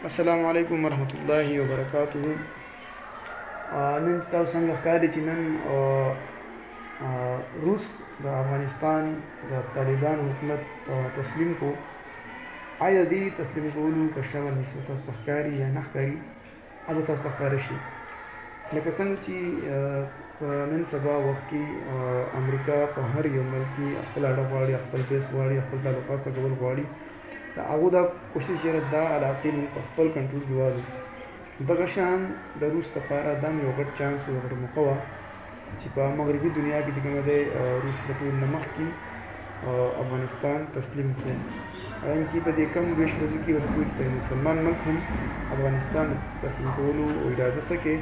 السلام علیکم ورحمت الله وبرکاتہ. نن تاسو څنګه ښکاري چې نن روس د افغانستان د طالبانو حکومت تسلیم کو. آیا دې تسلیم کولو په شمول تاسو ته ښکاري یا نه ښکاري؟ هغه تاسو ته ښکاره شي. لکه څنګه چې په نن سبا وخت کې امریکا په هر یو ملک کې خپل اړه غواړي، خپل بیس غواړي، خپل تعلقات ساتل غواړي. د هغو دا کوشش چې دا علاقې موږ په خپل کنټرول کې والو. دغه شان د روس لپاره دا یو غټ چانس او غټ موقع وه چې په مغربي دنیا کې چې کومه دی روس د ټول نه مخکې افغانستان تسلیم کړو. حالانکې په دې کم ویش ورځو کې اوس کوي چې مسلمان ملک هم افغانستان تسلیم کولو اراده سکے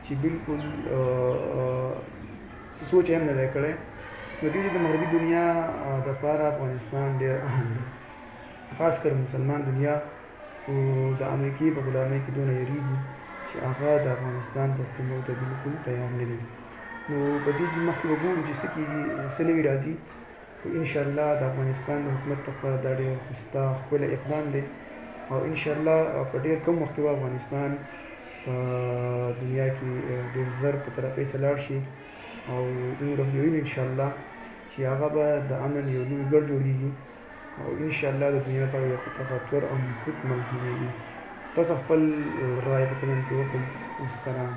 چې بالکل څه سوچ هم نه دی کړی. نو دې د مغربي دنیا دپاره افغانستان ډېر اهم دی، خاص کر مسلمان دنیا او د امریکې په غلامۍ کې دونه یریږي چې هغه د افغانستان تسلیمولو ته بالکل تیار نه دي. نو په دې کې مخکې به ګورو چې څه کېږي، څه نوي راځي. انشاءالله د افغانستان د حکومت لپاره دا ډېر ښایسته ښکلی اقدام دی او انشاءالله په ډېر کم وخت کې به افغانستان په دنیا کې ډېر زر په ترقۍ سره لاړ شي او موږ تاسو به وینو انشاءالله چې هغه به د امن یو لوی ګډ جوړېږي او انشاءالله د دنیا لپاره یو طاقتور او مضبوط ملک جوړېږي. تاسو خپل رایې په کمنټ کې وکړئ. والسلام.